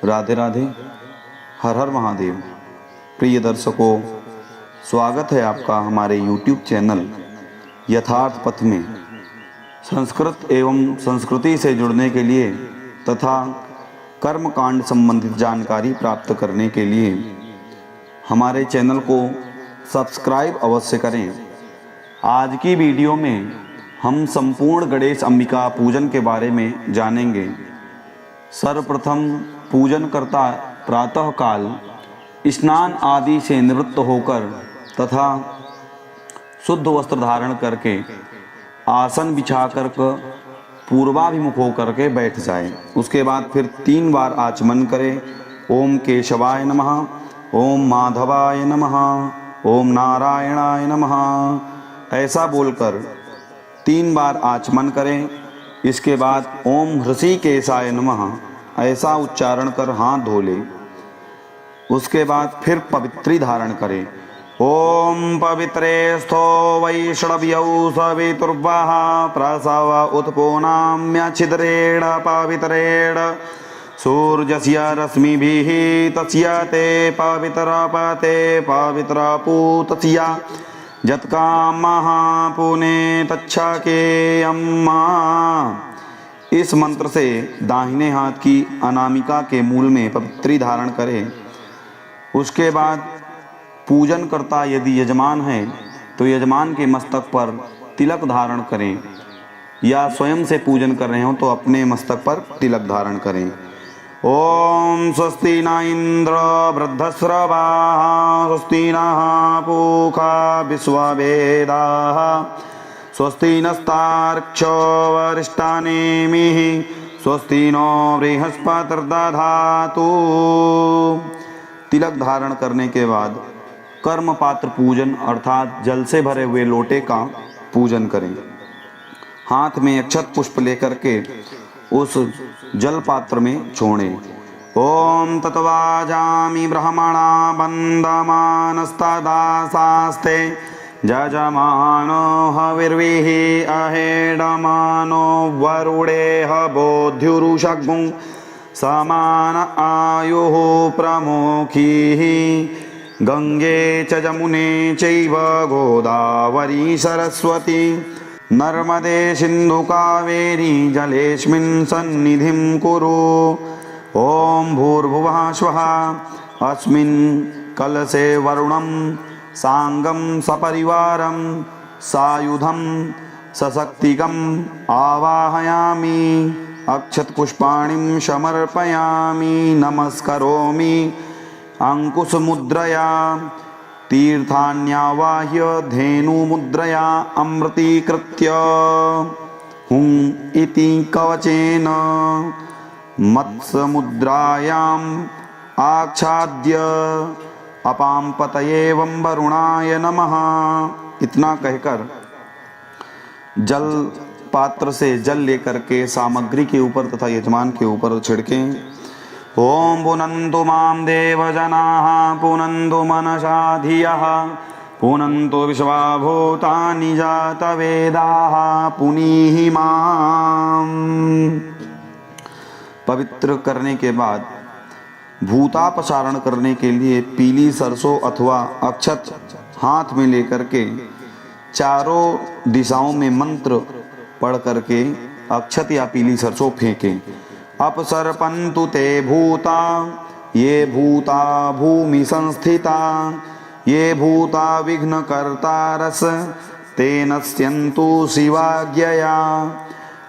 राधे राधे। हर हर महादेव। प्रिय दर्शकों, स्वागत है आपका हमारे YouTube चैनल यथार्थ पथ में। संस्कृत एवं संस्कृति से जुड़ने के लिए तथा कर्मकांड संबंधित जानकारी प्राप्त करने के लिए हमारे चैनल को सब्सक्राइब अवश्य करें। आज की वीडियो में हम संपूर्ण गणेश अंबिका पूजन के बारे में जानेंगे। सर्वप्रथम पूजन करता प्रातः काल स्नान आदि से निवृत्त होकर तथा शुद्ध वस्त्र धारण करके आसन बिछाकर पूर्वाभिमुख होकर के बैठ जाए। उसके बाद फिर 3 बार आचमन करे। ओम केशवाय नमः, ओम माधवाय नमः, ओम नारायणाय नमः, ऐसा बोलकर 3 बार आचमन करें। इसके बाद ओम ऋषिकेशाय नमः ऐसा उच्चारण कर हाथ धो ले। उसके बाद फिर पवित्री धारण करें। ओम पवित्रेस्थो वैष्णव्यौ सवितुर्वः प्रसव उत्पोनाम्य छिद्रेण पवित्रेण सूर्यस्य रश्मिभिः तस्य ते पवित्रपते पवित्रपूतस्य यत्कामः पुने तच्छके अम्मा। इस मंत्र से दाहिने हाथ की अनामिका के मूल में पवित्री धारण करें। उसके बाद पूजन करता यदि यजमान है तो यजमान के मस्तक पर तिलक धारण करें, या स्वयं से पूजन कर रहे हो तो अपने मस्तक पर तिलक धारण करें। ओम स्वस्ति न इंद्र वृद्धस्रवाः स्वस्ति नः पूषा विश्ववेदाः स्वस्ति नस्तार्क्ष्यो वरिष्ठानेमिः स्वस्ति नो बृहस्पतिर्दधातु। तिलक धारण करने के बाद कर्म पात्र पूजन अर्थात जल से भरे हुए लोटे का पूजन करें। हाथ में अक्षत पुष्प लेकर के उस जल पात्र में छोड़ें। ओम तत्वाजामि ब्रह्मणा बंदमानस्तदा शास्ते जजमानो हविर्विः अहेडमानो वरुणेह बोध्युरुषग्मुं समान आयुः प्रमुखीः गंगे च जमुने चैव गोदावरी सरस्वती नर्मदे सिन्धु कावेरी जलेऽस्मिन् सन्निधिं कुरु। ओम भूर्भुवः स्वः अस्मिन् कलशे वरुणं सांगं सपरिवारं सायुधं सशक्तिकम् आवाहयामि अक्षतपुष्पाणिं समर्पयामि नमस्करोमि अंकुशमुद्रया तीर्थान्यावाह्य धेनुमुद्रया अमृतीकृत्य हुं इति कवचेन मत्स्यमुद्रायाम् आच्छाद्य अपां पतये वं वरुणाय नमः। इतना कहकर जल पात्र से जल लेकर के सामग्री के ऊपर तथा यजमान के ऊपर छिड़कें। ओम पुनन्तु मां देवजनाः पुनन्तु मनसा धियः पुनन्तु विश्वाभूतानि जातवेदाः पुनीहि माम्। पवित्र करने के बाद भूतापसारण करने के लिए पीली सरसों अथवा अक्षत हाथ में लेकर के चारों दिशाओं में मंत्र पढ़ करके अक्षत या पीली सरसों फेंकें। अपसर्पन्तु ते भूता ये भूता भूमि संस्थिता ये भूता विघ्नकर्तारस ते नश्यन्तु शिवाज्ञया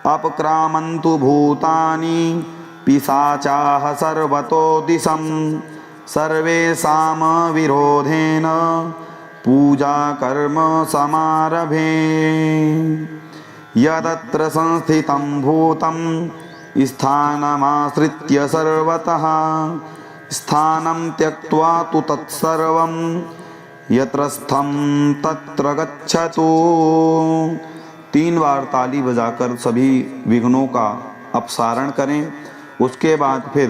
अपक्रामन्तु भूतानि पिशाचाः सर्वतो दिशं सर्वेषां विरोधेन पूजा कर्म समारभे। यदत्र संस्थितं भूतं स्थानमाश्रित्य सर्वतः स्थानं त्यक्त्वा तु तत्सर्वं यत्र स्थं तत्र गच्छतु। 3 बार ताली बजाकर सभी विघ्नों का अपसारण करें। उसके बाद फिर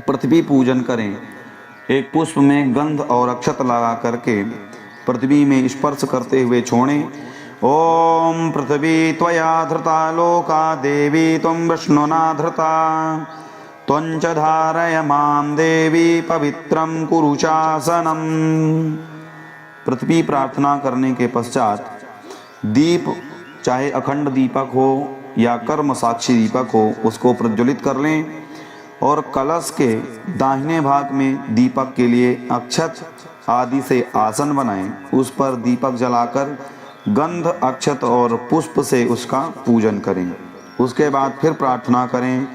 पृथ्वी पूजन करें। एक पुष्प में गंध और अक्षत लगा करके पृथ्वी में स्पर्श करते हुए छोड़ें। ओम पृथ्वी त्वया धृता लोका देवी त्वं विष्णुना धृता त्वञ्च धारय मां देवी पवित्रं कुरु शासनम। पृथ्वी प्रार्थना करने के पश्चात दीप, चाहे अखंड दीपक हो या कर्म साक्षी दीपक हो, उसको प्रज्वलित कर लें और कलश के दाहिने भाग में दीपक के लिए अक्षत आदि से आसन बनाएं। उस पर दीपक जलाकर गंध, अक्षत और पुष्प से उसका पूजन करें। उसके बाद फिर प्रार्थना करें,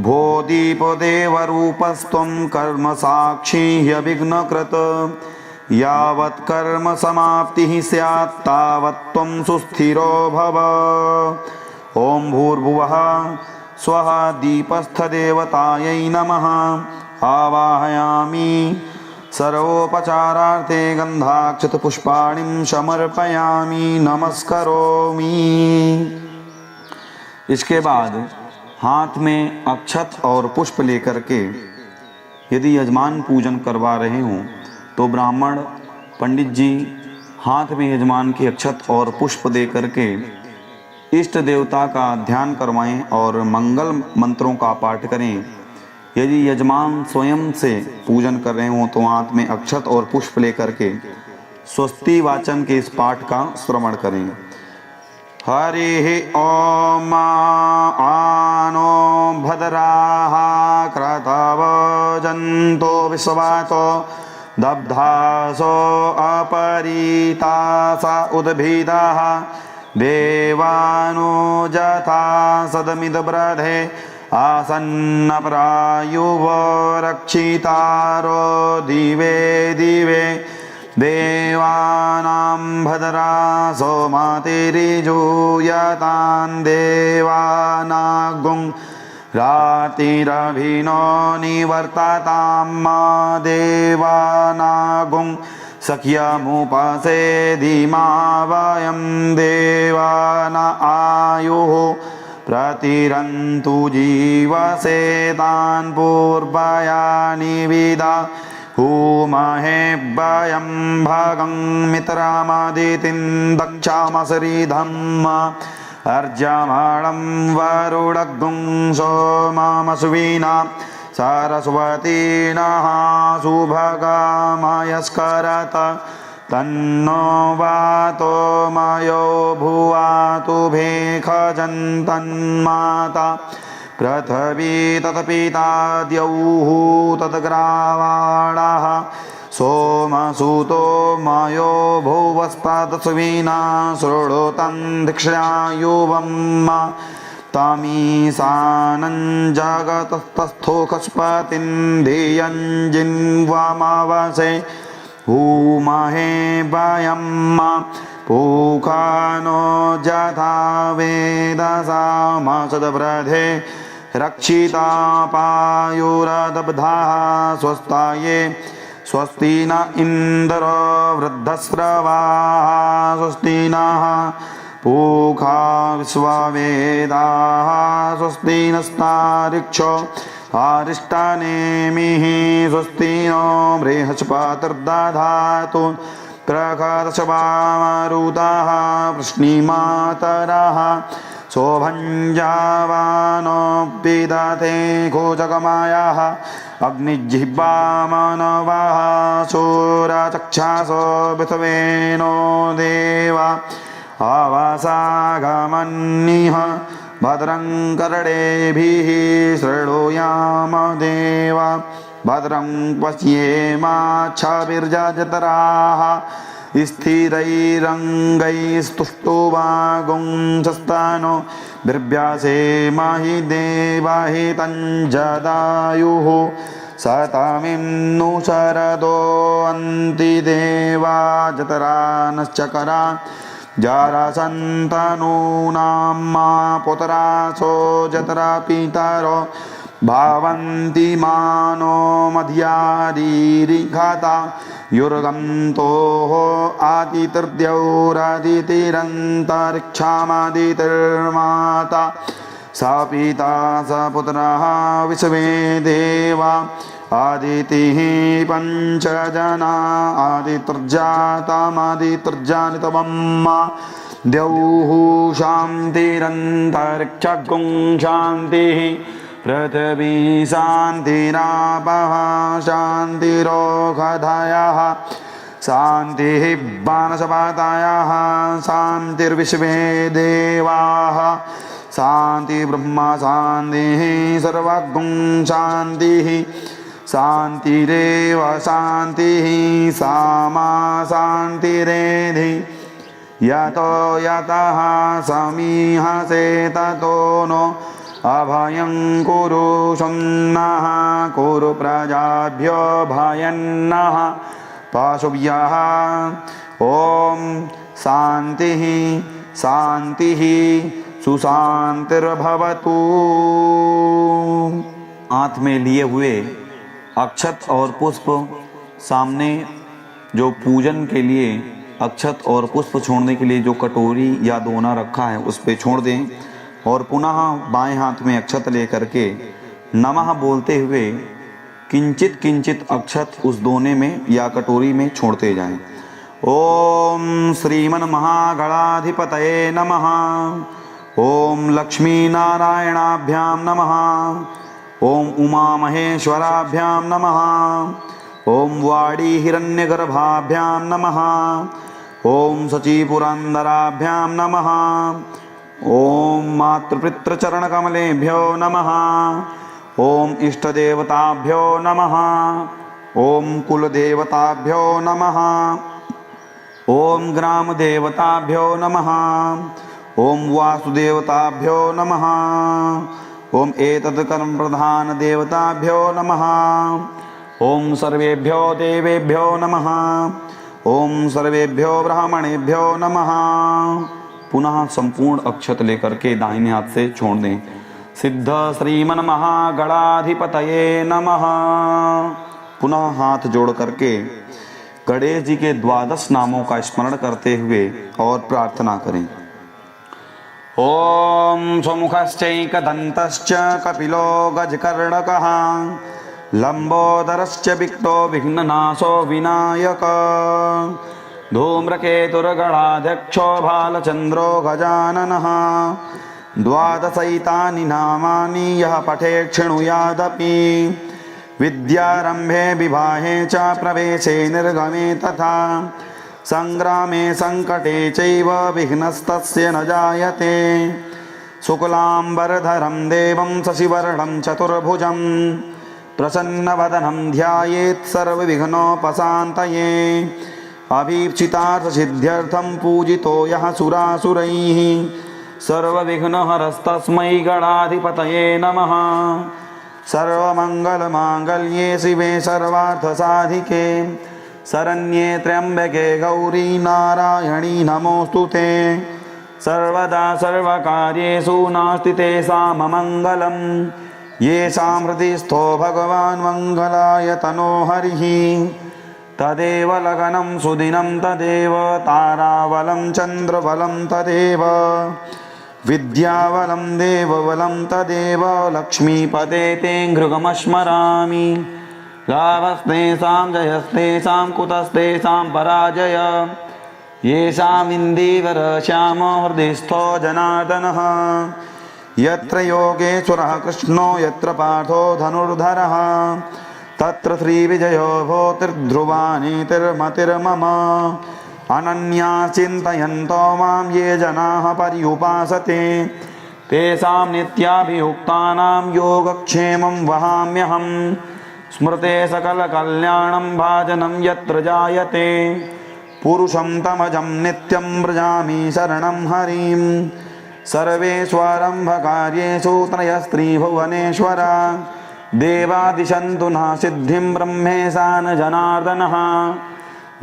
भो दीप देव रूपस्त्वं कर्म साक्षी ह्यविघ्नकृत, यावत् कर्म समाप्तिः स्यात् तावत् त्वं सुस्थिरो भव। ओम भूर्भुवः स्वः दीपस्थ देवतायै नमः। आवाहयामि सर्वोपचारार्थे गंधाक्षत पुष्पाणिं समर्पयामि, नमस्करोमि। इसके बाद हाथ में अक्षत और पुष्प लेकर के यदि यजमान पूजन करवा रहे हों तो ब्राह्मण पंडित जी हाथ में यजमान के अक्षत और पुष्प दे करके इष्ट देवता का ध्यान करवाएं और मंगल मंत्रों का पाठ करें। यदि यजमान स्वयं से पूजन कर रहे हों तो हाथ में अक्षत और पुष्प लेकर के स्वस्ति वाचन के इस पाठ का श्रवण करें। हरि ओम आनो भद्राः क्रतव जंतो विश्वातो दब्धासो अपरीतासा उद्भिदाः देवानो जथा सदमिदब्रधे आसन्न प्रायुव रक्षितारो दिवे दिवे देवानां भद्रासो मातिरिजूयतां देवानागुं रातिरभिनो निवर्ततां मा देवानागुं सख्यमुपसेदिमा वयं देवाना आयुः प्रतिरन्तु जीवसेतान् पूर्वयानि विदा हूमहे वयं भगं मित्रमदितिं दक्षामसरिधम् अर्जमणं वरुणगुं सोममसुविना सरस्वती नः शुभगामयस्करत तन्नो वातो मयो भुवातु भेखजन्तन्माता पृथ्वी तत्पिता द्यौः तद्ग्रावाणः सोमसूतो मयो भुवस्तादस्विना शृणुतं दीक्षायुवं तमीशानं जगतस्तस्थोकस्पतिं धियं जिन्वामवसे हूमहे वयं पूखानो यथा वेदसामसदव्रधे रक्षिता पायुरदब्धाः स्वस्ताये स्वस्ति न इन्द्रो वृद्धस्रवाः स्वस्ति नः पूखा विश्ववेदाः स्वस्ति नस्तारिक्षो आरिष्टानेमिः स्वस्ति नो बृहस्पतिर्दधातु प्रखरशवामरुताः वृष्णिमातरः शोभञ्जावानो विदधे घोजगमायाः अग्निजिह्वामनवः शूरचक्षासो विश्वेनो देवा आवासागमन्निः भद्रं कर्णेभिः शृणुयाम देवा भद्रं पश्येमाच्छविर्यजत्राः स्थिरैरङ्गैस्तुष्टुवागुंसस्तानो बिर्व्यासेमहि देवाहि तञ्जदायुः सतमिन्नु शरदो अन्ति देवा जतरा नश्चकरा जरासन्तनूनां मा पुत्रासो जतरा पितरो भावन्ति मानो मध्यारीरिघाता युर्गन्तोः आदितिर्द्यौरादितिरन्तरिक्षामादितिर्माता स पिता स पुत्रः विश्वे देवा आदितिः पञ्चजना आदितिर्जातमादितिर्जानितवं द्यौः शान्तिरन्तरिक्षगुं शान्तिः पृथिवी शान्तिरापः शान्तिरोषधयः शान्तिः वनस्पतयः शान्तिर्विश्वे देवाः शान्ति ब्रह्म शान्तिः सर्वगुं शान्तिः शान्तिरेव शान्तिः सामा शान्तिरेधि यतो यतः समीहसे ततो नो अभयं कुरु शन्नः कुरु प्रजाभ्यो भयन्नः पशुभ्यः ॐ शान्तिः शान्तिः सुशान्तिर्भवतु। हाथ में लिए हुए अक्षत और पुष्प सामने जो पूजन के लिए अक्षत और पुष्प छोड़ने के लिए जो कटोरी या दोना रखा है उस पे छोड़ दें और पुनः बाएं हाथ में अक्षत लेकर के नमः बोलते हुए किंचित किंचित अक्षत उस दोने में या कटोरी में छोड़ते जाएं। ओम श्रीमन महागणाधिपतये नमः। ओम लक्ष्मी नारायणाभ्याम नमः। ओम उमा महेश्वराभ्याम नमः। ओम वाणी हिरण्यगर्भाभ्याम नमः। ओम शचीपुरंदराभ्याम नमः। ओम मातृपितृचरणकमलेभ्यो नमः। ओम इष्टदेवताभ्यो नमः। ओम कुलदेवताभ्यो नमः। ओम ग्रामदेवताभ्यो नमः। ओम वासुदेवताभ्यो नमः। ओम एतत् कर्म प्रधान देवताभ्यो नमः। ओम सर्वेभ्यो देवेभ्यो नमः। ओम सर्वेभ्यो ब्राह्मणेभ्यो नमः। पुनः संपूर्ण अक्षत लेकर के दाहिने हाथ से छोड़ दें। सिद्ध श्रीमन महागणाधिपतये नमः। पुनः हाथ जोड़ करके गणेश जी के 12 नामों का स्मरण करते हुए और प्रार्थना करें। ओम स्वमुखश्चैकदन्तश्च कपिलो गजकर्णकः लंबोदरश्च विक्टो विघ्ननाशो विनायक धूम्रकेतुर्गणाध्यक्षो भालचन्द्रो गजाननः 12 नामानि यः पठेत् शृणुयादपि विद्यारम्भे विवाहे च प्रवेशे निर्गमे तथा संग्रामे संकटे चैव विघ्नस्तस्य न जायते शुक्लाम्बरधरं देवं शशिवर्णं चतुर्भुजं प्रसन्नवदनं ध्यायेत् सर्वविघ्नोपशान्तये अभीप्सितार्थसिद्ध्यर्थं पूजितो यः सुरासुरैः सर्वविघ्नहरस्तस्मै गणाधिपतये नमः। सर्वमङ्गलमाङ्गल्ये शिवे सर्वार्थसाधिके शरण्ये त्र्यम्बके गौरी नारायणी नमोऽस्तुते सर्वदा सर्वकार्येषु नास्ति तेषाममङ्गलं येषां हृदि स्थो भगवान् मङ्गलाय तनो हरिः तदेव लगनं सुदिनं तदेव ताराबलं चन्द्रबलं तदेव विद्याबलं देवबलं तदेव लक्ष्मीपते ते घृगमस्मरामि लाभस्तेषां जयस्तेषां कुतस्तेषां पराजय येषाम् इन्दीवर श्याम हृदिस्थो जनार्दनः यत्र योगेश्वरः कृष्णो यत्र पार्थो धनुर्धरः तत्र श्रीविजयो भूतिर्ध्रुवा नीतिर्मतिर्मम अनन्या चिन्तयन्तो मां ये जनाः पर्युपासते तेषां नित्याभियुक्तानां योगक्षेमं वहाम्यहम् स्मृते सकलकल्याणं भाजनं यत्र जायते पुरुषं तमजं नित्यं व्रजामि शरणं हरिं सर्वेष्वरम्भकार्येषु त्रयस्त्रिभुवनेश्वर देवादिशन्तु नः सिद्धिं ब्रह्मेशान जनार्दनः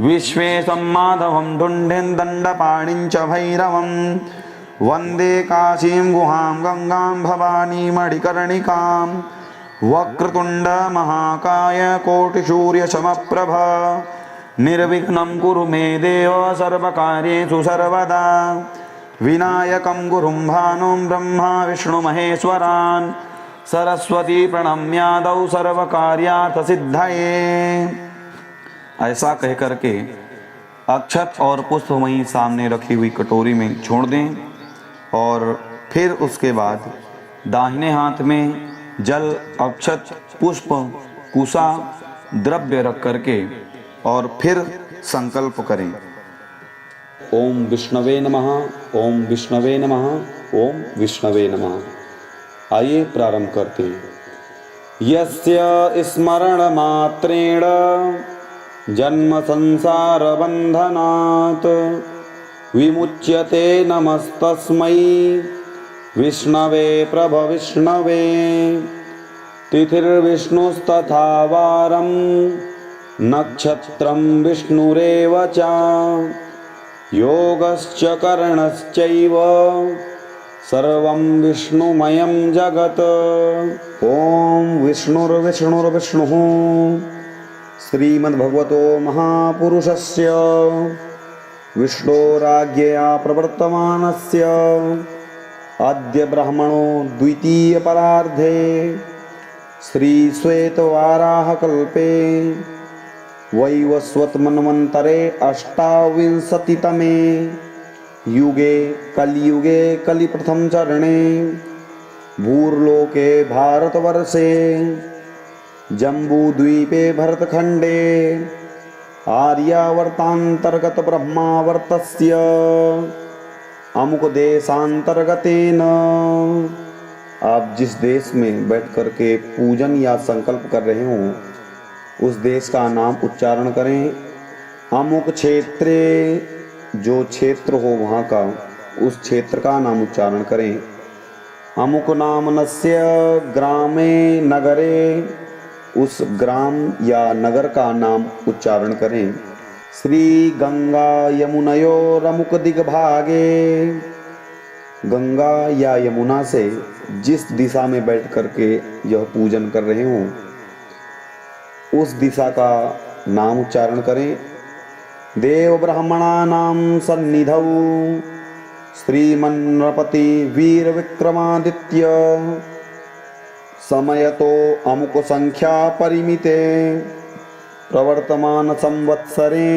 विश्वेशं माधवं ढुण्ढिं दण्डपाणिं च भैरवं वन्दे काशीं गुहां गंगां भवानी मणिकर्णिकां वक्रतुण्ड महाकाय कोटिसूर्यसमप्रभ निर्विघ्नं कुरु मे देव सर्वकार्येषु सर्वदा विनायकं गुरुं भानुं ब्रह्मा विष्णु महेश्वरान् सरस्वती प्रणम्यादौ सर्वकार्यार्थ सिद्धये। ऐसा कह करके अक्षत और पुष्प वहीं सामने रखी हुई कटोरी में छोड़ दें और फिर उसके बाद दाहिने हाथ में जल, अक्षत, पुष्प, कुशा, द्रव्य रख करके और फिर संकल्प करें। ओम विष्णवे नमः, ओम विष्णवे नमः, ओम विष्णवे नमः। आइए प्रारंभ करते हैं। यस्य स्मरण मात्रेण जन्म संसार बंधनात् विमुच्यते नमस्तस्मै विष्णवे प्रभ विष्णवे। तिथिर्विष्णुस्तथा वारं नक्षत्रं विष्णुरेव च योगश्च करणश्चैव सर्वं विष्णुमयं जगत्। ओम विष्णुर्विष्णुर्विष्णुः श्रीमद्भगवतो महापुरुषस्य विष्णोराज्ञया प्रवर्तमानस्य अद्य ब्राह्मणो द्वितीय परार्धे श्री श्वेतवाराहकल्पे वैवस्वतमन्वन्तरे अष्टाविंशतितमे युगे कलियुगे कलिप्रथम चरणे भूर्लोके भारतवर्षे जम्बूद्वीपे भरतखण्डे आर्यावर्तान्तर्गत ब्रह्मावर्तस्य अमुक देशांतर्गतेन। आप जिस देश में बैठ कर के पूजन या संकल्प कर रहे हो उस देश का नाम उच्चारण करें। अमुक क्षेत्रे, जो क्षेत्र हो वहाँ का उस क्षेत्र का नाम उच्चारण करें। अमुक नामनस्य ग्रामे नगरे, उस ग्राम या नगर का नाम उच्चारण करें। श्री गंगा यमुनयोरमुक दिग्भागे, गंगा या यमुना से जिस दिशा में बैठ करके यह पूजन कर रहे हो उस दिशा का नाम उच्चारण करें। देव ब्राह्मणानां सन्निधौ श्रीमन्नृपति वीर विक्रमादित्य समयतो अमुक संख्या परिमिते प्रवर्तमान संवत्सरे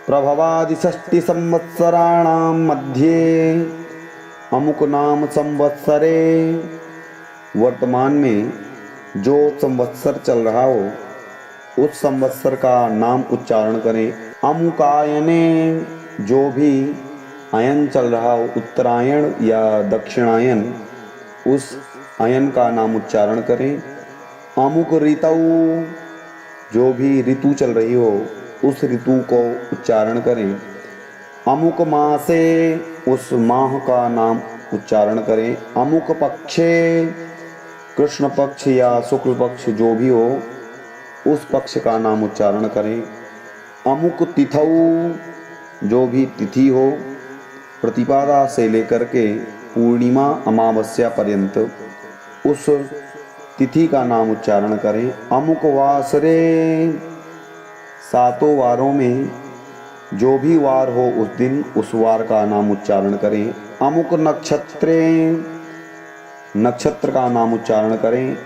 प्रभवादि षष्टि संवत्सराणां मध्ये अमुक नाम संवत्सरे, वर्तमान में जो संवत्सर चल रहा हो उस संवत्सर का नाम उच्चारण करें। अमुकायने, जो भी अयन चल रहा हो, उत्तरायण या दक्षिणायन, उस अयन का नाम उच्चारण करें। अमुक ऋतौ, जो भी ऋतु चल रही हो उस ऋतु को उच्चारण करें। अमुक मासे, उस माह का नाम उच्चारण करें। अमुक पक्षे, कृष्ण पक्ष या शुक्ल पक्ष जो भी हो उस पक्ष का नाम उच्चारण करें। अमुक तिथौ, जो भी तिथि हो, प्रतिपदा से लेकर के पूर्णिमा अमावस्या पर्यंत उस तिथि का नाम उच्चारण करें। अमुक वासरे, सातों वारों में जो भी वार हो उस दिन उस वार का नाम उच्चारण करें। अमुक नक्षत्रे, नक्षत्र का नाम उच्चारण करें।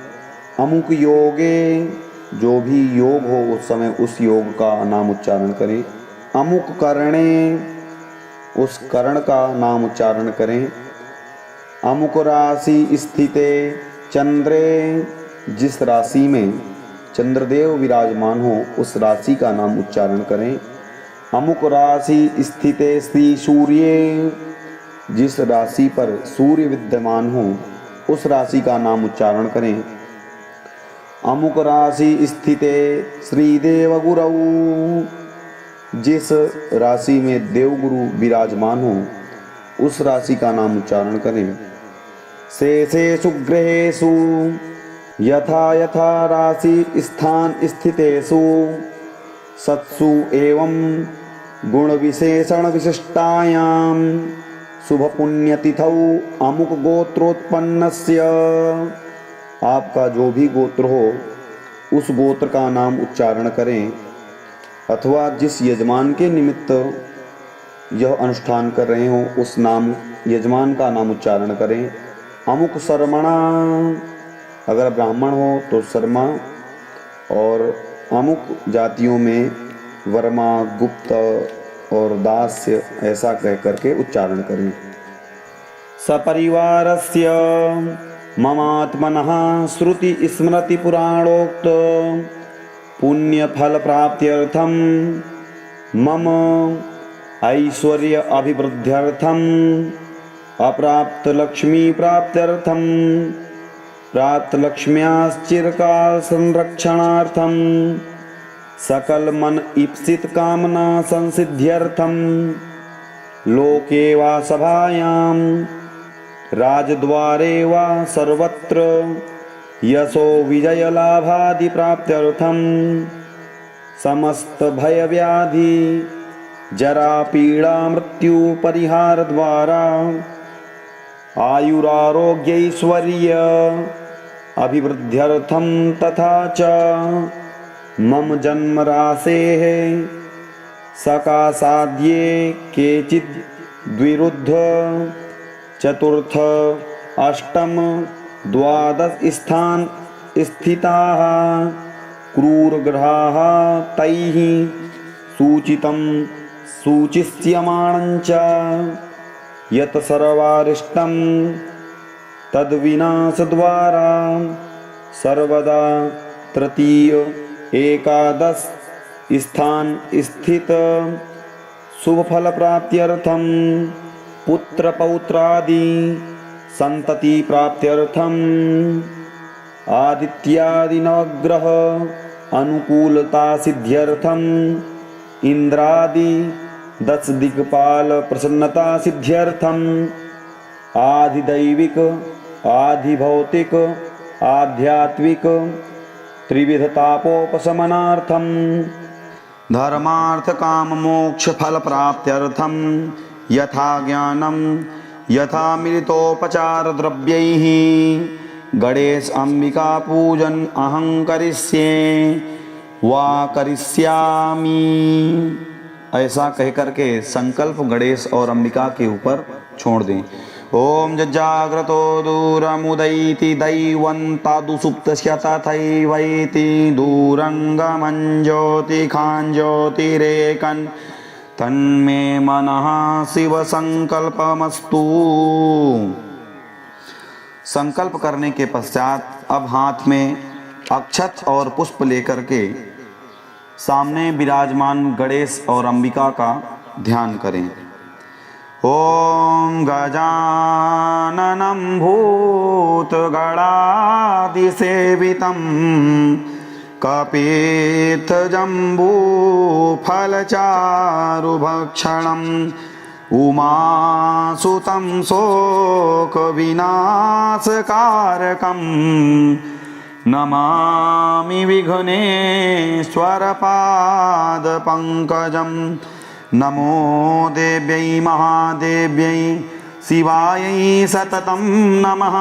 अमुक योगे, जो भी योग हो उस समय उस योग का नाम उच्चारण करें। अमुक कर्णे, उस कर्ण का नाम उच्चारण करें। अमुक राशि स्थिते चंद्रे, जिस राशि में चंद्रदेव विराजमान हो उस राशि का नाम उच्चारण करें। अमुक राशि स्थिते श्री सूर्ये, जिस राशि पर सूर्य विद्यमान हो उस राशि का नाम उच्चारण करें। अमुक राशि स्थिते श्री देवगुरौ, जिस राशि में देवगुरु विराजमान हो उस राशि का नाम उच्चारण करें। शेषेषु ग्रहेषु यथा यथा राशि स्थान स्थितेषु सत्सु एवं गुण विशेषण विशिष्टायां शुभ पुण्यतिथौ अमुक गोत्रोत्पन्नस्य, आपका जो भी गोत्र हो उस गोत्र का नाम उच्चारण करें। अथवा जिस यजमान के निमित्त यह अनुष्ठान कर रहे हो उस नाम यजमान का नाम उच्चारण करें। अमुक शर्मणा, अगर ब्राह्मण हो तो शर्मा, और अमुक जातियों में वर्मा, गुप्त और दास्य ऐसा कह करके उच्चारण करें। सपरिवारस्य ममात्मनः श्रुति स्मृति पुराणोक्त पुण्य फल प्राप्त्यर्थम मम ऐश्वर्य अभिवृद्ध्यर्थम अप्राप्त लक्ष्मी प्राप्त्यर्थम प्राप्त लक्ष्म्याश्चिरकाल संरक्षणार्थम सकल मन ईप्सित कामना संसिद्ध्यर्थम लोके वा सभायां राजद्वारे वा सर्वत्र यशो विजय लाभादि प्राप्त्यर्थम समस्त भय व्याधि जरा पीड़ा मृत्यु परिहार द्वारा आयुरारोग्यैश्वर्य अभिवृद्ध्यर्थम तथा च मम जन्म राशेः सकासाद्ये केचिद् द्विरुद्ध चतुर्थ अष्टम द्वादश स्थान स्थिताः क्रूरग्रहाः तैः सूचितं सूचिष्यमाणं च यत् सर्वारिष्टं तद्विनाशद्वारा सर्वदा तृतीय एकादश स्थान स्थित शुभ फल प्राप्त्यर्थम पुत्र पौत्रादि संतति प्राप्त्यर्थम आदित्यादि नवग्रह अनुकूलता सिद्ध्यर्थम इंद्रादि 10 दिक्पाल प्रसन्नता सिद्ध्यर्थम आधिदैविक आधिभौतिक आध्यात्मिक त्रिविध तापोपशमनार्थम धर्मार्थ काम मोक्ष फल प्राप्त्यर्थम यथा ज्ञानम यथा मिलितोपचार द्रव्यैः गणेश अंबिका पूजन अहं करिष्ये वा करिष्यामि। ऐसा कहकर के संकल्प गणेश और अंबिका के ऊपर छोड़ दें। ओम जजाग्रतो दूरमुदैति दैवन्तादु सुप्तस्य तथैवैति दूरंगमं ज्योतिखां ज्योतिरेकन् तन्मे मनः शिव संकल्पमस्तु। संकल्प करने के पश्चात अब हाथ में अक्षत और पुष्प लेकर के सामने विराजमान गणेश और अंबिका का ध्यान करें। ओम गजाननं भूतगणादिसेवितं कपित्थजम्बूफलचारुभक्षणम् उमासुतं शोकविनाशकारकम् नमामि विघ्नेश्वरपादपङ्कजम्। नमो देव्यै महादेव्यै शिवायै सततं नमः।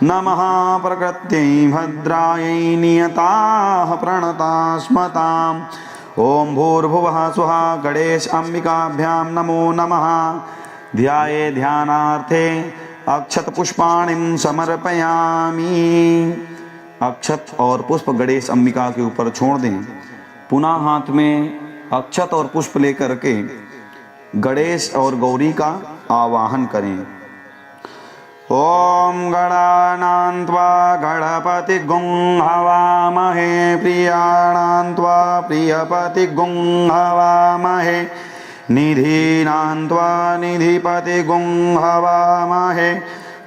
नमः प्रकृत्यै भद्रायै नियताः प्रणतास्मताम्। ओम भूर्भुवः स्वः गणेश अंबिकाभ्यां नमो नमः। ध्याये ध्यानार्थे अक्षत पुष्पाणिं समर्पयामि। अक्षत और पुष्प गणेश अंबिका के ऊपर छोड़ दें। पुनः हाथ में अक्षत और पुष्प लेकर के गणेश और गौरी का आवाहन करें। ओम गणानां त्वा गणपतिगुं हवामहे प्रियाणां त्वा प्रियपतिगुं हवामहे निधीनां त्वा निधिपतिगुं हवामहे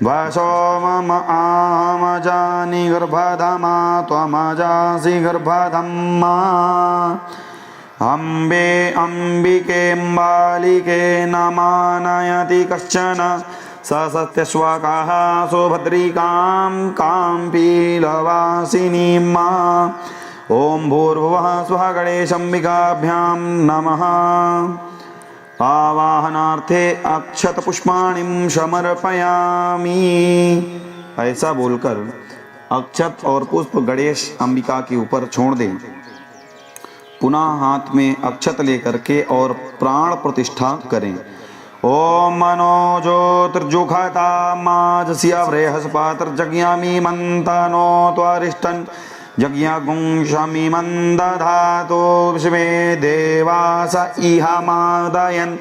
वसो मम आहमजानि गर्भधमा त्वमजासि गर्भधम्मा। अम्बे अम्बिकेऽम्बालिके न मानयति कश्चन स सत्यश्वाकाः सुभद्रिकां काम्पीलवासिनीं मा। ओम भूर्भुवः स्वः गणेशाम्बिकाभ्यां नमः। आवाहनार्थे अक्षत पुष्पाणिं समर्पयामि। ऐसा बोलकर अक्षत और पुष्प गणेश अंबिका के ऊपर छोड़ दें। पुनः हाथ में अक्षत लेकर के और प्राण प्रतिष्ठा करें। ओम मनो ज्योतिर्जुखता माजस्य बृहस्पतिर्जज्ञामि मंतनो त्वरिष्ठन् यज्ञगुंशमिमं दधातु विश्वे देवास इह मादयन्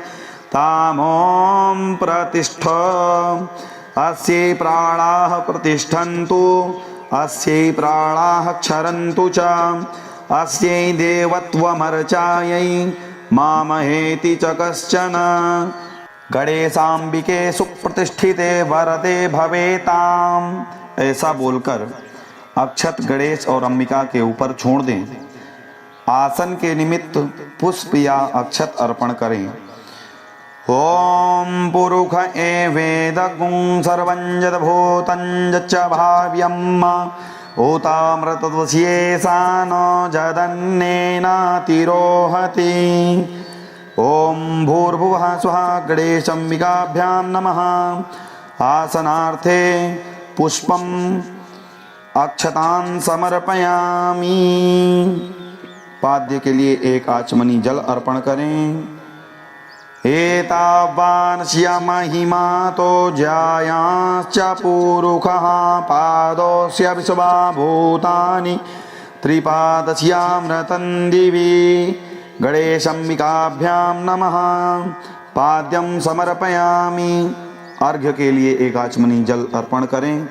तामों प्रतिष्ठ। अस्यै प्राणाः प्रतिष्ठन्तु अस्यै प्राणाः क्षरन्तु च अस्यै देवत्वमर्चायै मामहेति च कश्चन। गणेशाम्बिके सुप्रतिष्ठिते वरदे भवेताम। ऐसा बोलकर अक्षत गणेश और अंबिका के ऊपर छोड़ दें। आसन के निमित्त पुष्प या अक्षत अर्पण करें। ओम पुरुष एवेदगुं सर्वं यद्भूतं यच्च भाव्यम् ऊतामृतद्वस्ये सा न जदन्नेनातिरोहति। ओम भूर्भुवः स्वः गणेशाम्बिकाभ्यां नमः। आसनार्थे पुष्पम् अक्षतान् समर्पयामि। पाद्य के लिए एक आचमनी जल अर्पण करें। एतावानस्य महिमातो ज्यायांश्च पुरुषः पादोऽस्य विश्वा भूतानि त्रिपादस्यामृतं दिवि। गणेशाम्बिकाभ्यां नमः। पाद्यं समर्पयामि। अर्घ्य के लिए एक आचमनी जल अर्पण करें।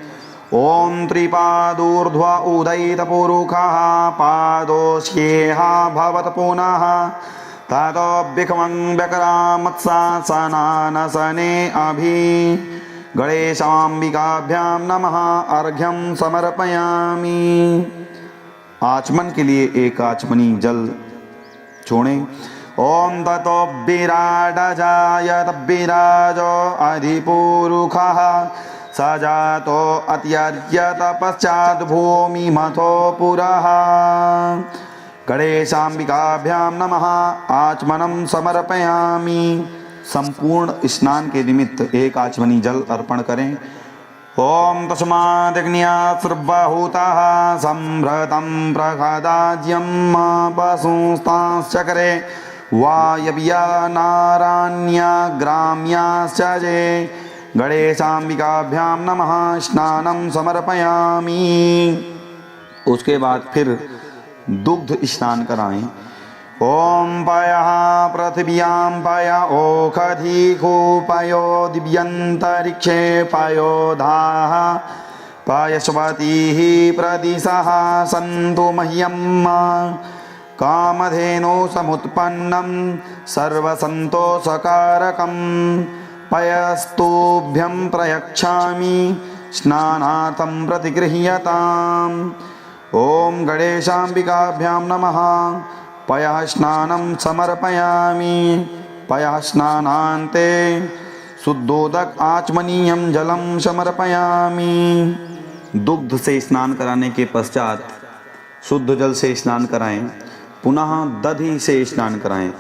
ओम त्रिपादूर्ध्व उदयित पुरुषः पादोऽस्येह भवत पुनः ततो विखमं व्यकरामत्सासनानसने अभि। गणेशाम्बिकाभ्यां नमः। अर्घ्यं समर्पयामि। आचमन के लिए एक आचमनी जल छोड़ें। ओम ततो विराट जायत विराजो अधिपुरुषः सजातो अत्यर्यत पश्चात भूमि मथो पुरः। गणेशाम्बिकाभ्यां नमः। आचमनं समर्पयामि। संपूर्ण स्नान के निमित्त एक आचमनी जल अर्पण करें। ओम तस्मादग्न्यासुर्बाहुतः संभृतं प्रखदाज्यं पशुंस्ताश्चक्रे वायव्या नारान्यग्राम्याश्च ये। गणेशाम्बिकाभ्यां नमः। स्नानं समर्पयामि। उसके बाद फिर दुग्ध स्नान कराएं। ओम पयः पृथिव्यां पय ओखधिकूपयो दिव्यन्तरिक्षे पयोधाः पयस्वतीः प्रदिशः सन्तु मह्यम्। कामधेनो समुत्पन्नं सर्वसन्तोषकारकम् पयस्तुभ्यं प्रयच्छामि स्नानार्थं प्रतिगृह्यताम्। ओम गणेशाम्बिकाभ्यां नमः। पयः स्नानं समर्पयामि। पयः स्नानान्ते शुद्धोदक आचमनीयं जलं समर्पयामि। दुग्ध से स्नान कराने के पश्चात शुद्ध जल से स्नान कराएं। पुनः दधि से स्नान कराएं।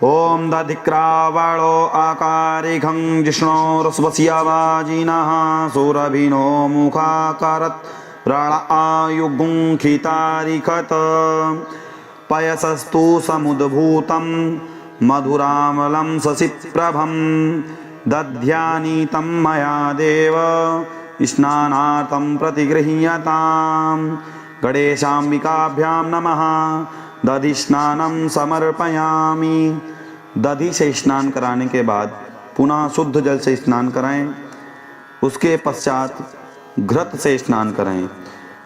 ओम दधिक्रावणो आकारिखं जिष्णोरस्वस्यावाजिनः सुरभिनो मुखाकारत् प्राण आयुगुंखितारिखत। पयसस्तु समुद्भूतं मधुरामलं शशिप्रभं दध्यानीतं मया देव स्नानार्थं प्रतिगृह्यताम्। गणेशाम्बिकाभ्यां नमः। दधि स्नानं समर्पयामि। दधि से स्नान कराने के बाद पुनः शुद्ध जल से स्नान कराएं। उसके पश्चात घृत से स्नान करें।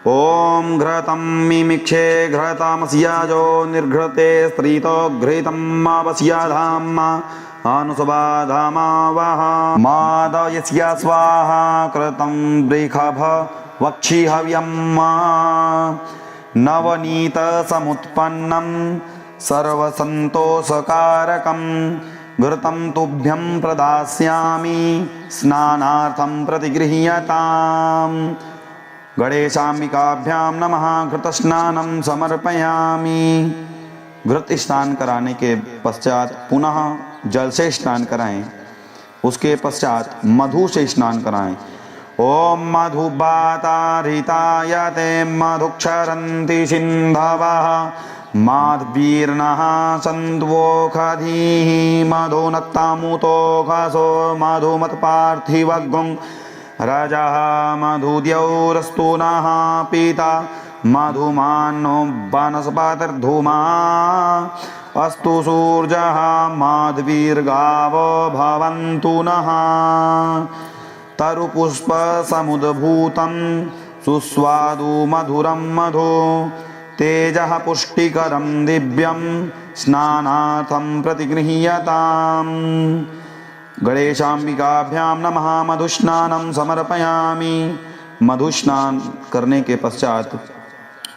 ओम घृतं मिमिक्षे घृतमस्याजो निर्घृते स्त्रीतो घृतम् आवस्याधाम अनुसुबाधामावः मादयस्या स्वाहा कृतं वृषभ वक्षि हव्यम्। नवनीत समुत्पन्नं सर्वसन्तोषकारकं घृतं तुभ्यं प्रदास्यामि स्नानार्थं प्रतिगृह्यताम्। गणेशाम्बिकाभ्यां नमः। घृतस्नानं समर्पयामि। घृत स्नान कराने के पश्चात पुनः जल से स्नान कराएं। उसके पश्चात मधु से स्नान कराएं। ओम मधुबातारितायते मधुक्षरन्ति सिन्धवः माध्वीर्नः सन्त्वोखधीः मधुनक्तामुतोखसो मधुमत्पार्थिवगुं रजः मधुद्यौरस्तु नः पीता मधुमानो वनस्पतिर्धूमा अस्तु सूर्यः माध्वीर्गावो भवन्तु नः। तरुपुष्पसमुद्भूतं सुस्वादु मधुरं मधु तेजः पुष्टिकरं दिव्यं स्नानार्थं प्रतिगृह्यताम्। गणेशाम्बिकाभ्यां नमः। मधुस्नानं समर्पयामि। मधुस्नान करने के पश्चात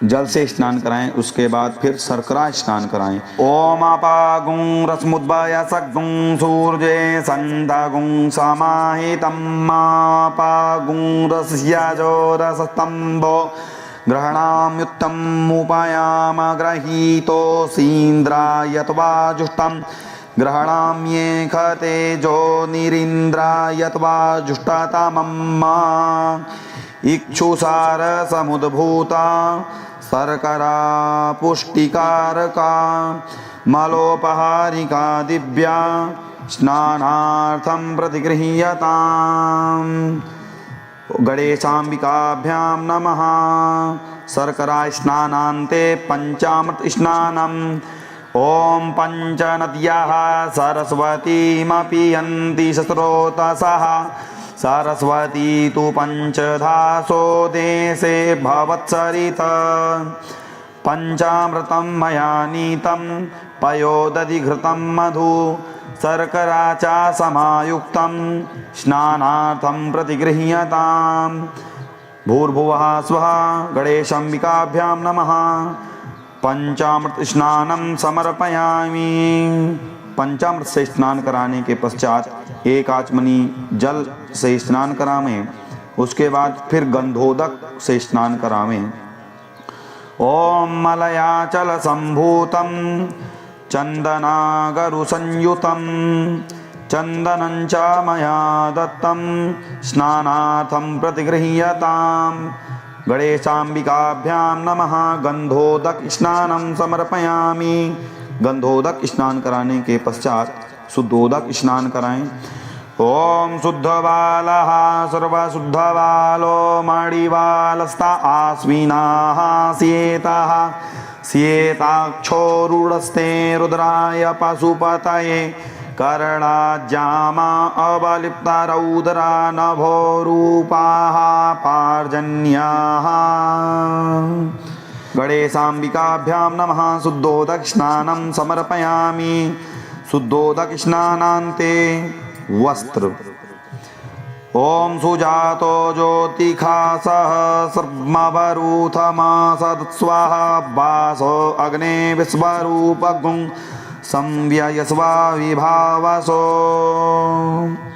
जल से स्नान कराएं, उसके बाद फिर शर्करा स्नान कराएं। ओम अपागुं रश्मुद्भय सग्गुं सूर्ये संदागुं समाहितं मापागुं रस्याजो रसस्तंभो ग्रहणाम्युत्तम उपायाम ग्रहीतो सीन्द्रायत्वा जुष्टं ग्रहणाम्येख तेजो निरीन्द्रायत्वा जुष्टतमम्मा इक्षुसार समुद्भूता शर्करा पुष्टिकारका मलोपहारिका दिव्या स्नानार्थं प्रतिगृह्यताम्। गणेशाम्बिकाभ्यां नमः। शर्करा स्नानान्ते पंचामृत स्नानम्। ओम पंचनद्याः सरस्वतीमपि यन्ति स्रोतसः सरस्वती तु पंचधासो देशे भवत्सरित पंचामृतं मया नीतं पयोदधिघृतं मधु शर्करा च समायुक्तं स्नानार्थं प्रतिगृह्यताम्। भूर्भुवः स्वः। गणेशाम्बिकाभ्यां नमः। पंचामृत स्नानं समर्पयामि। पंचामृत से स्नान कराने के पश्चात एक आचमनी जल से स्नान करावें, उसके बाद फिर गंधोदक से स्नान करावें। ओम मलयाचल संभूतं चंदनागरु संयुतं चंदनं च मया दत्तं स्नानार्थं प्रतिगृह्यताम्। गणेशाम्बिकाभ्यां नमः। गंधोदक स्नानं समर्पयामि। गंधोदक स्नान कराने के पश्चात शुद्धोदक स्नान कराएं। ओम शुद्धबालः सर्वशुद्धबालो मणिबालस्ता आश्विनाः श्येताः श्येताक्षोरुडस्ते रुद्राय पशुपतये कर्णाज्जामा अवलिप्ता रौद्रा नभोरूपाः पार्जन्याः। गणेशाम्बिकाभ्यां नमः। शुद्धोदक स्नानं समर्पयामि। शुद्धोदक स्नानान्ते वस्त्र। ओम सुजातो ज्योतिखासः सर्ववरूथमासत्स्वः वासो अग्ने विश्वरूपगुं संव्ययस्वा विभावसो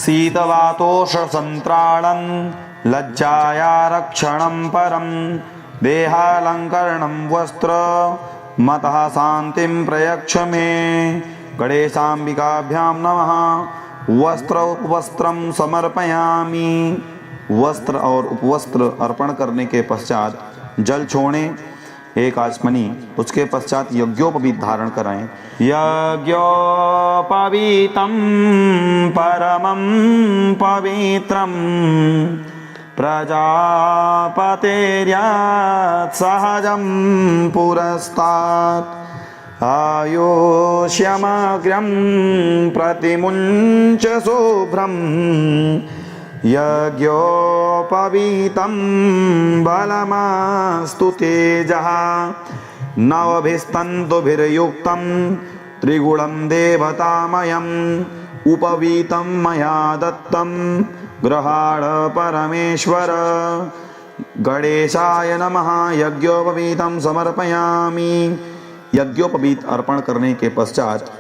शीतवातोषसन्त्राणं लज्जाया रक्षणं परं देहालङ्करणं वस्त्र मतः शान्तिं प्रयच्छ मे। गणेशाम्बिकाभ्यां नमः। वस्त्र उपवस्त्रं समर्पयामि। वस्त्र और उपवस्त्र अर्पण करने के पश्चात जल छोड़ें एक आचमनी, उसके पश्चात यज्ञोपवीत धारण कराएं। यज्ञोपवीतं परमं पवित्रं प्रजापतेर्यात् सहजं पुरस्तात् आयुष्यमग्र्यं प्रतिमुञ्च शुभ्रं यज्ञोपवीतं बलमास्तु तेजः नवभिस्तन्तुभिर्युक्तं त्रिगुणं देवतामयम् उपवीतं मया दत्तं गृहाण परमेश्वर। गणेशाय नमः। यज्ञोपवीतं समर्पयामि। यज्ञोपवीत अर्पण करने के पश्चात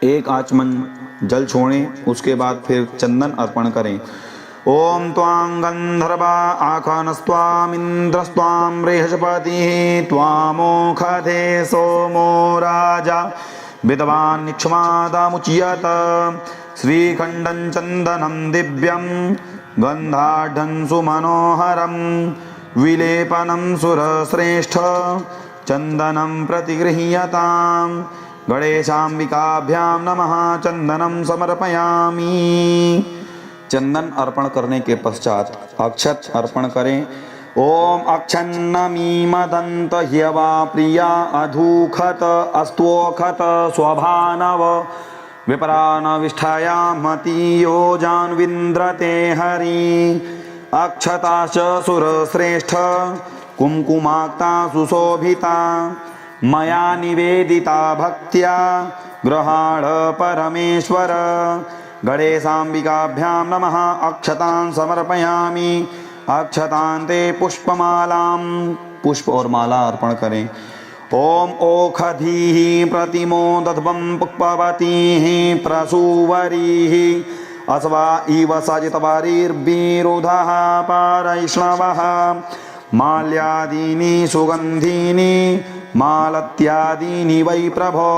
एक आचमन जल छोड़ें, उसके बाद फिर चंदन अर्पण करें। ओम त्वां गंधर्वा आखनस्त्वामिन्द्रस्त्वां बृहस्पतिः त्वामोखधे सोमो राजा विद्वान् निक्ष्मादमुच्यत। श्रीखण्डं चन्दनं दिव्यं गन्धाढ्यं सुमनोहरं विलेपनं सुरश्रेष्ठ चन्दनं प्रतिगृह्यताम्। गणेशाम्बिकाभ्यां नमः। चन्दनं समर्पयामि। चंदन अर्पण करने के पश्चात अक्षत अर्पण करें। ओम अक्षन्नमीमदन्त ह्यवा प्रिया अधूखत अस्तोखत स्वभानव विप्रानविष्ठायामति योजान्विन्द्रते हरि अक्षताश्च सुरश्रेष्ठ कुङ्कुमाक्ता सुशोभिता मया निवेदिता भक्त्या गृहाण परमेश्वर गणेशाम्बिकाभ्यां नमः अक्षतान् समर्पयामि अक्षतान् ते पुष्पमालां पुष्प और माला अर्पण करें। ओम ओखधीः प्रतिमोदध्वं पुष्पवतीः प्रसूवरीः अस्वा इव सजितवारिर्विरुधः पारैष्णवः माल्यादीनि सुगन्धीनि मालत्यादीनि वै प्रभो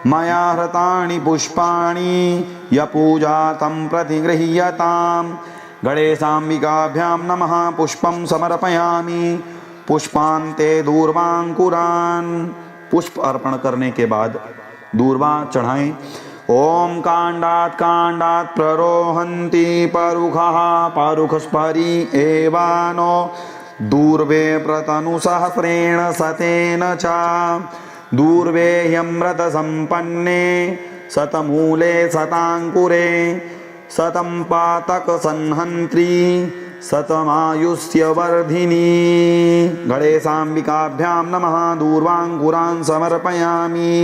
मया हृतानि पुष्पाणि यपूजातं प्रतिगृह्यतां गणेशाम्बिकाभ्यां नमः पुष्पं समर्पयामि पुष्पान्ते दूर्वांकुरान् पुष्प अर्पण करने के बाद दूर्वा चढ़ाएं। ओम कांडात् प्ररोहन्ति परुखः परुखस्परि एवानो दूर्वे प्रतनुसहस्रेण सतेन च दूर्वे ह्यमृतसम्पन्ने शतमूले शताङ्कुरे शतं पातकसंहन्त्री शतमायुष्यवर्धिनी गणेशाम्बिकाभ्यां नमः दूर्वांकुरान् समर्पयामि।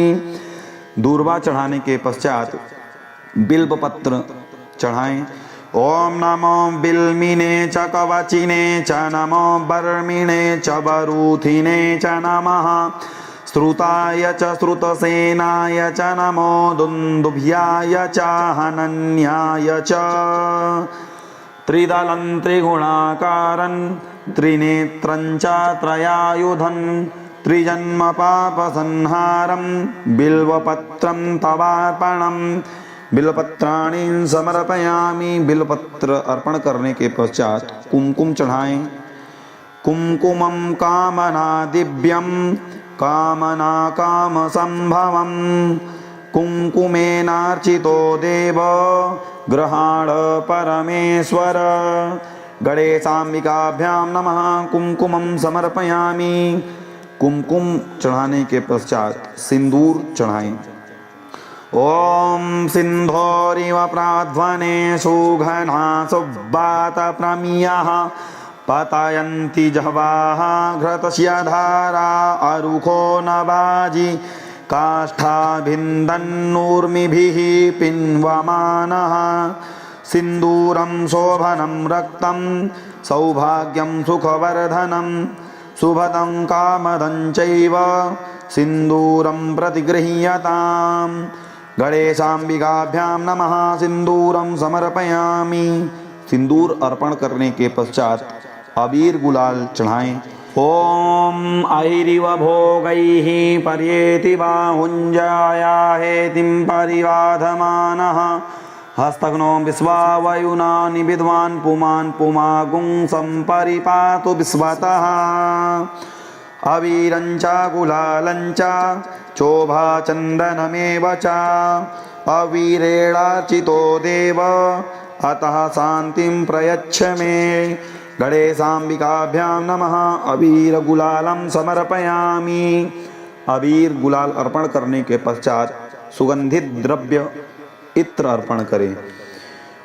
दूर्वा चढ़ाने के पश्चात बिल्वपत्र चढ़ाएं। ओम नमो बिल्मिने च कवचिने च नमो बर्मिणे च बरूथिने च नमः श्रुताय च श्रुतसेनाय च नमो दुन्दुभ्याय च हनन्याय च त्रिदलं त्रिगुणाकारं त्रिनेत्रं च त्रयायुधं त्रिजन्म पापसंहारं बिल्वपत्रं तवार्पणं बिल्वपत्राणि समर्पयामि। बिल्वपत्र अर्पण करने के पश्चात कुमकुम चढ़ाएं। कुमकुमं कामना दिव्यं कामना काम संभवं कुमकुमेनार्चितो देव गृहाण परमेश्वर गणेशाम्बिकाभ्यां नमः कुमकुमं समर्पयामि। कुमकुम चढ़ाने के पश्चात सिंदूर चढ़ाएं। ओम सिंधोरिव प्राध्वने सुघना सुब्बात प्रमियः पतयन्ति जह्वाः घृतस्य धारा अरुखो नवाजि काष्ठाभिन्दन्नूर्मिभिः पिन्वमानः सिन्दूरं शोभनं रक्तं सौभाग्यं सुखवर्धनं शुभदं कामदं चैव सिन्दूरं प्रतिगृह्यतां गणेशाम्बिकाभ्यां नमः सिन्दूरं समर्पयामि। सिंदूर अर्पण करने के पश्चात अबीर गुलाल चढ़ाएं। ओम ऐरिव भोगैः पर्येति बाहुञ्जाया हेतिं परिवाधमानः हस्तघ्नो विश्वावयुना निविद्वान् पुमान् पुमागुं सम्परिपातु विश्वतः अबीरं च गुलालं च चोभाचन्दनमेव च अवीरेणार्चितो देव अतः शान्तिं प्रयच्छ मे गणेशाम्बिकाभ्यां नमः अबीर गुलालं समर्पयामि। अबीर गुलाल अर्पण करने के पश्चात सुगंधित द्रव्य इत्र अर्पण करें।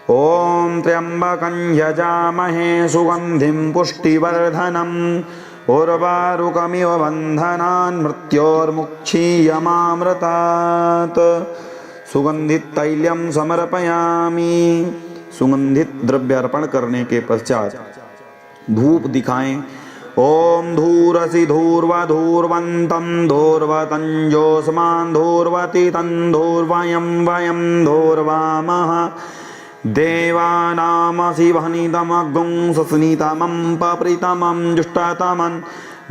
ओम त्र्यंबकं यजामहे सुगंधिं पुष्टिवर्धनम् उर्वारुकमिव बन्धनान् मृत्योर्मुक्षीयमामृतात् सुगंधित तैलम समर्पयामि। सुगंधित द्रव्य अर्पण करने के पश्चात धूप दिखाएं। ओम धूरसि धूर्वधूर्वन्तं धूर्वतञ्जोऽस्मान् धूर्वति तन्धूर्वयं वयं धूर्वामः देवानामसि वह्नितमग्गुं सस्नितमं पप्रितमं जुष्टतमं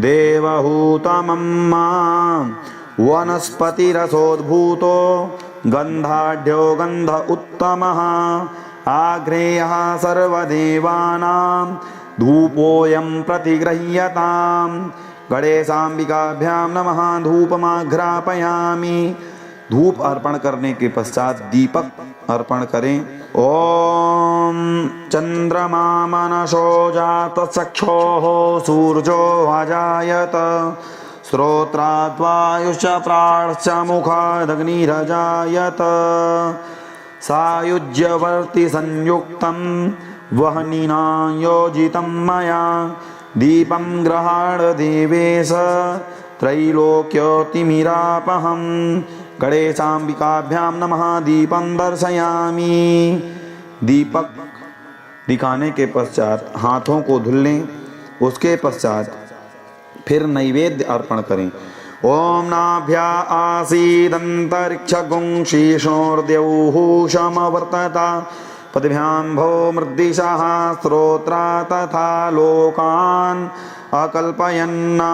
देवहूतमं मां वनस्पतिरसोद्भूतो गन्धाढ्यो गन्ध उत्तमः आग्नेयः सर्वदेवानां धूपोऽयं प्रतिगृह्यतां गणेशाम्बिकाभ्यां नमः धूपमाघ्रापयामि। धूप अर्पण करने के पश्चात दीपक अर्पण करें। ओम चंद्रमा मनसो जात चक्षोः सूर्यो अजायत श्रोत्राद्वायुश्च प्राणश्च मुखादग्निरजायत सायुज्यवर्ति संयुक्तं वह्निना योजितं मया दीपं गृहाण देवेश त्रैलोक्यतिमिरापहं गणेशाम्बिकाभ्यां नमः दीपं दर्शयामि। दीपक दिखाने के पश्चात हाथों को धुल लें। उसके पश्चात फिर नैवेद्य अर्पण करें। ओम नाभ्या आसीदंतरिक्षगुं शीर्षोर्द्यौः समवर्तता पदभ्यां भो मृद्दिशः स्त्रोत्रा तथा लोकान् अकल्पयन्ना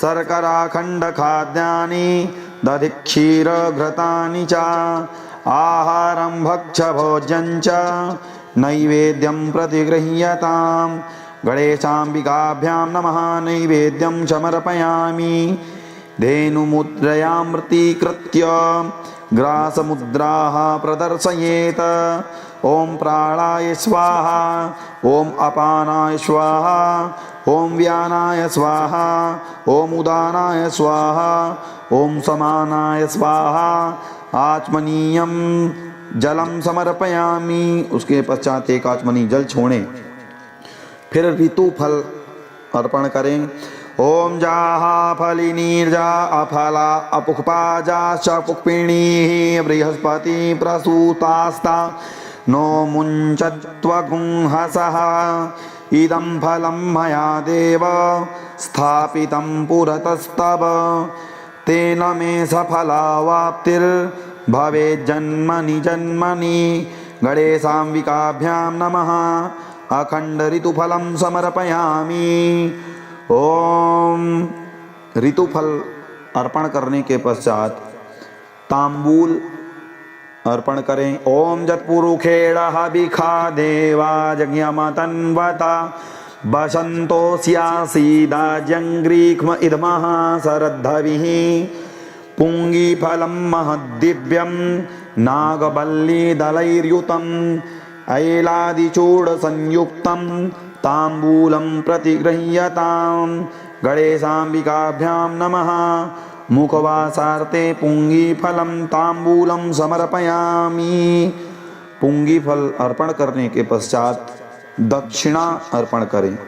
शर्कराखण्ड खाद्यानि दधिक्षीरघृतानि च आहारं भक्ष भोज्यं च नैवेद्यं प्रतिगृह्यताम्। गणेशाम्बिकाभ्यां नमः नैवेद्यं समर्पयामि। धेनुमुद्रयामृतीकृत्य ग्रासमुद्राः प्रदर्शयेत्। ओम प्राणाय स्वाहा ओम अपानाय स्वाहा ओम व्यानाय स्वाहा ओम उदानाय स्वाहा ओम समानाय स्वाहा। आचमनीयम जलम समर्पयामि। उसके पश्चात एक आचमनी जल छोड़ें। फिर ऋतु फल अर्पण करें। ओम जाहा फलिनीर्जा अफला अपुष्पाजाश्च पुष्पिणीः बृहस्पति प्रसूतास्ता नो मुञ्चत्वगुंहसः इदं फलं मया देव स्थापितं पुरतस्तव तेन मे सफलावाप्तिर्भवेज्जन्मनि जन्मनि। गणेशाम्बिकाभ्यां नमः अखंड ऋतुफलं समर्पयामि। ओम ऋतुफल अर्पण करने के पश्चात तांबूल अर्पण करें। ओम जत्पुरुखेणः बिखा देवा यज्ञमतन्वता वसन्तोऽस्यासीदाज्यङ्ग्रीक्ष्म इदमः शरद्धविः पुङ्गिफलं महद्दिव्यं नागवल्लीदलैर्युतम् ऐलादिचूडसंयुक्तं ताम्बूलं प्रतिगृह्यताम्। गणेशाम्बिकाभ्यां नमः मुखवासार्थे पुंगीफलं ताम्बूलं समर्पयामि। पुंगीफल अर्पण करने के पश्चात दक्षिणा अर्पण करें।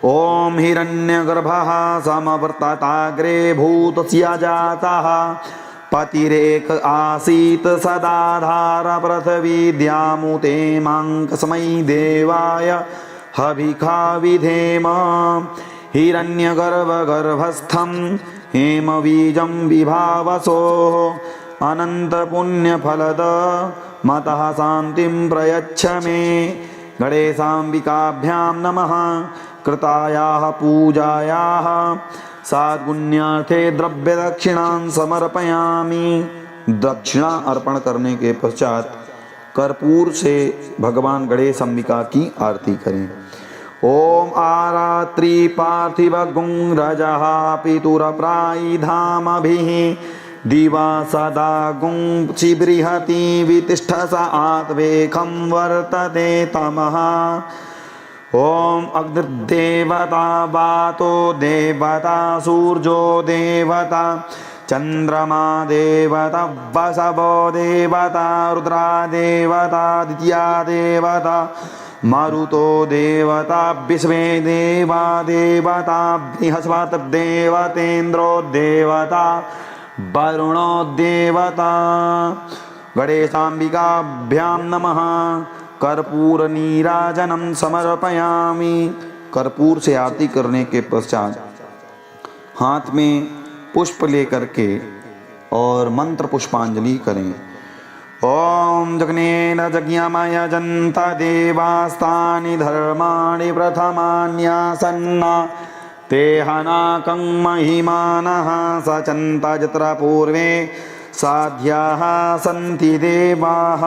ओम हिरण्यगर्भः समवर्तताग्रे भूतस्य जातः पतिरेक आसीत् सदाधार पृथ्वीद्यामुते माङ्कस्मै देवाय हविखा विधेम। हिरण्यगर्भगर्भस्थं हेमबीजं विभावसो अनन्तपुण्यफलद मतः शान्तिं प्रयच्छ मे। गणेशाम्बिकाभ्यां नमः कृतायाः पूजायाः साद्गुण्यार्थे द्रव्यदक्षिणां समर्पयामि। दक्षिणा अर्पण करने के पश्चात कर्पूर से भगवान गणेश अंबिका की आरती करें। ओम आरात्रि पार्थिव गुं रजः पितुरप्रायिधामभिः दिवा सदा गुं चिबृहति वितिष्ठस आत्वेकं वर्तते तमः। ओम अग्निर्देवता वातो देवता सूर्यो देवता चंद्रमा देवता वसवो देवता रुद्रा देवता द्वितीया देवता मारुतो देवता विश्वे देवा देवता बृहस्पति देवतेन्द्रो देवता वरुणो देवता। गणेशाम्बिकाभ्यां नमः कर्पूर नीराजनम समर्पयामि। कर्पूर से आरती करने के पश्चात हाथ में पुष्प लेकर के और मंत्र पुष्पांजलि करें। ओम जग्नेन यजन्त देवास्तानि धर्माणि प्रथमान्यासन्ना ते हनाकं महिमानः सचन्त यत्र पूर्वे साध्याः सन्ति देवाः।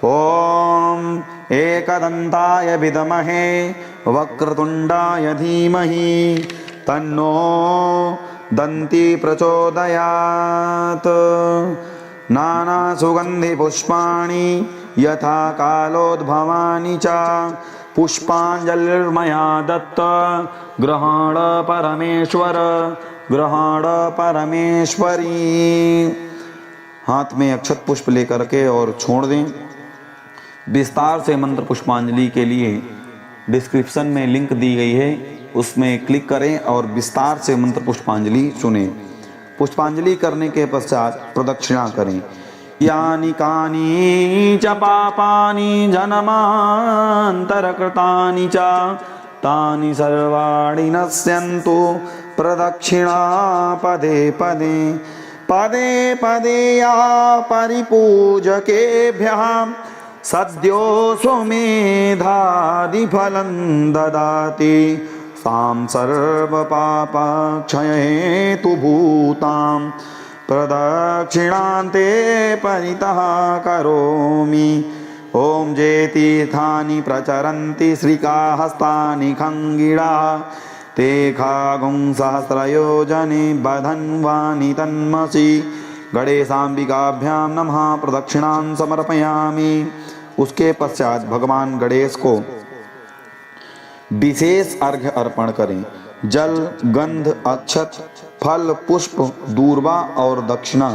ओम एकदन्ताय विद्महे वक्रतुण्डाय धीमहि तन्नो दन्ति प्रचोदयात्। नाना सुगंधि पुष्पाणि यथा कालोद्भवानि च पुष्पांजलिर्मया दत्त ग्रहण परमेश्वर ग्रहण परमेश्वरी। हाथ में अक्षत पुष्प लेकर के और छोड़ दें। विस्तार से मंत्र पुष्पांजलि के लिए डिस्क्रिप्शन में लिंक दी गई है, उसमें क्लिक करें और विस्तार से मंत्र पुष्पांजलि सुनें। पुष्पांजलि करने के पश्चात प्रदक्षिणा करें। यानि कानि च पापानि जन्मान्तरकृतानि च तानि सर्वाणि नश्यन्तु प्रदक्षिणा पदे पदे। पदे पदे या परिपूजकेभ्यः सद्यो स्वमेधादिफलं ददाति तां सर्वपापक्षयहेतुभूतां प्रदक्षिणान्ते परितः करोमि। ॐ जे तीर्थानि प्रचरन्ति श्रीकाहस्तानि खङ्गिडा ते खागुं सहस्रयोजने बधन्वानि तन्मसि। गणेशाम्बिकाभ्यां नमः प्रदक्षिणां समर्पयामि। उसके पश्चात भगवान गणेश को विशेष अर्घ्य अर्पण करें। जल, गंध, अक्षत, फल, पुष्प, दूर्वा और दक्षिणा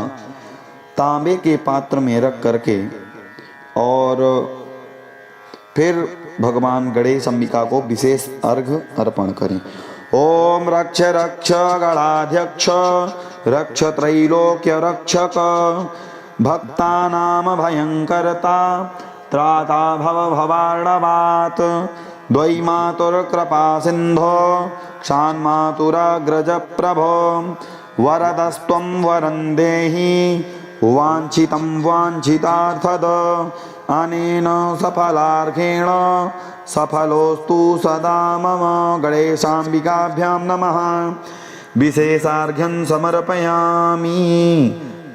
तांबे के पात्र में रख करके और फिर भगवान गणेश अंबिका को विशेष अर्घ्य अर्पण करें। ओम रक्ष रक्ष गणाध्यक्ष रक्ष त्रैलोक्य रक्षक भक्तानां भयंकरता त्राता भव भवार्णवात् द्वैमातुर्कृपा सिन्धो क्षान्मातुराग्रज प्रभो वरदस्त्वं वरं देहि वाञ्छितं वाञ्छितार्थद अनेन सफलार्घेण सफलोस्तु सदा मम। गणेशाम्बिकाभ्यां नमः। विशेषार्घ्यं समर्पयामि।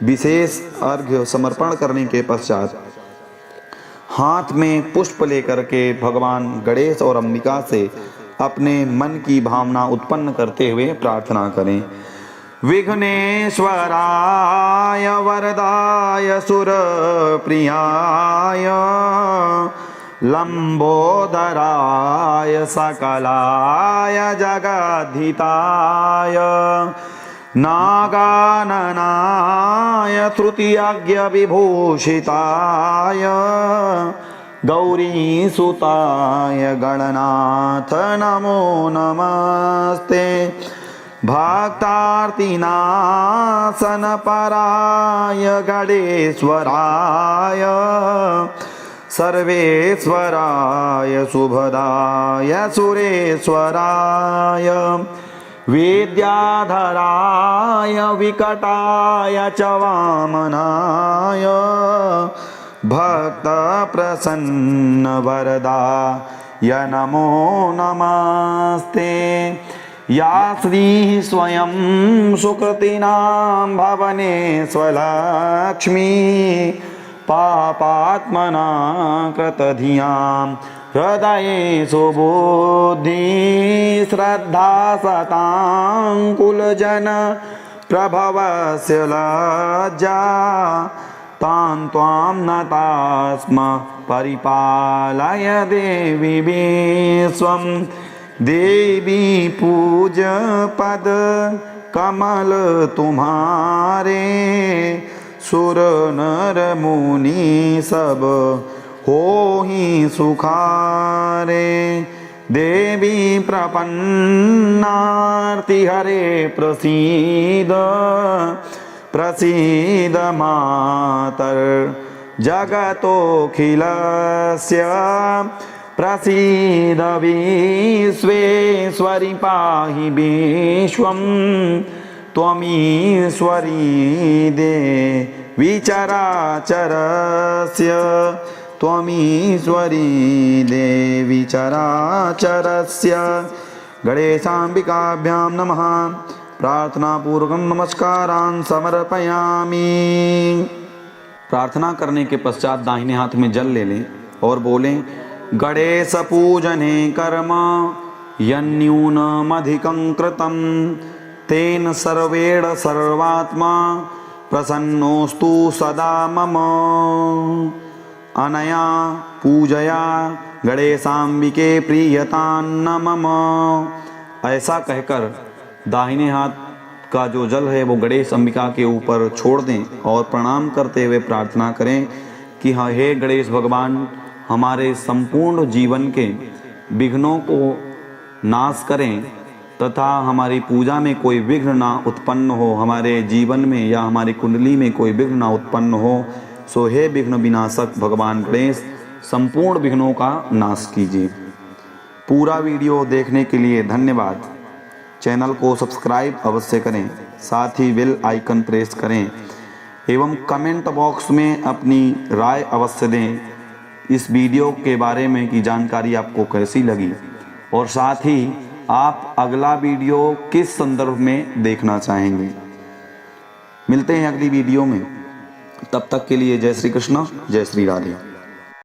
विशेष अर्घ्य समर्पण करने के पश्चात हाथ में पुष्प लेकर के भगवान गणेश और अंबिका से अपने मन की भावना उत्पन्न करते हुए प्रार्थना करें। विघ्नेश्वराय वरदाय सुरप्रियाय लंबोदराय सकलाय जगद्धिताय नागाननाय तृतीयाज्ञ विभूषिताय गौरीसुताय गणनाथ नमो नमस्ते। भक्तार्तिनाशनपराय गणेश्वराय सर्वेश्वराय शुभदाय सुरेश्वराय विद्याधराय विकटाय च वामनाय भक्त प्रसन्न वरदाय नमो नमस्ते। या श्री स्वयं सुकृतिनां भवने स्वलक्ष्मी पापात्मना कृतधियां हृदये सुबुद्धि श्रद्धा सतां कुलजन प्रभवस्य लज्जा तां त्वां नतास्म परिपालय देवी विश्वं। देवी पूज पद कमल तुम्हारे सुर नर मुनि सब हो ही सुखारे। देवी प्रपन्नार्ति हरे प्रसीद प्रसीद मातर जगतोऽखिलस्य प्रसीद विश्वेश्वरि पाहि विश्वं त्वमीश्वरी देवी चराचरस्य त्वमीश्वरी देवी चराचरस्य। गणेशाम्बिकाभ्यां नमः। प्रार्थना पूर्वकं नमस्कारान् समर्पयामि। प्रार्थना करने के पश्चात दाहिने हाथ में जल ले लें और बोलें गणेश पूजने कर्म यन्यूनमधिकं कृतं तेन सर्वेण सर्वात्मा प्रसन्नोस्तु सदा मम। अनया पूजया गणेशाम्बिके प्रीयतान्न मम। ऐसा कहकर दाहिने हाथ का जो जल है वो गणेश अंबिका के ऊपर छोड़ दें और प्रणाम करते हुए प्रार्थना करें कि हाँ, हे गणेश भगवान, हमारे संपूर्ण जीवन के विघ्नों को नाश करें तथा हमारी पूजा में कोई विघ्न ना उत्पन्न हो, हमारे जीवन में या हमारी कुंडली में कोई विघ्न ना उत्पन्न हो। सो हे विघ्न विनाशक भगवान गणेश, संपूर्ण विघ्नों का नाश कीजिए। पूरा वीडियो देखने के लिए धन्यवाद। चैनल को सब्सक्राइब अवश्य करें, साथ ही बेल आइकन प्रेस करें एवं कमेंट बॉक्स में अपनी राय अवश्य दें इस वीडियो के बारे में कि जानकारी आपको कैसी लगी, और साथ ही आप अगला वीडियो किस संदर्भ में देखना चाहेंगे। मिलते हैं अगली वीडियो में, तब तक के लिए जय श्री कृष्ण, जय श्री राधे।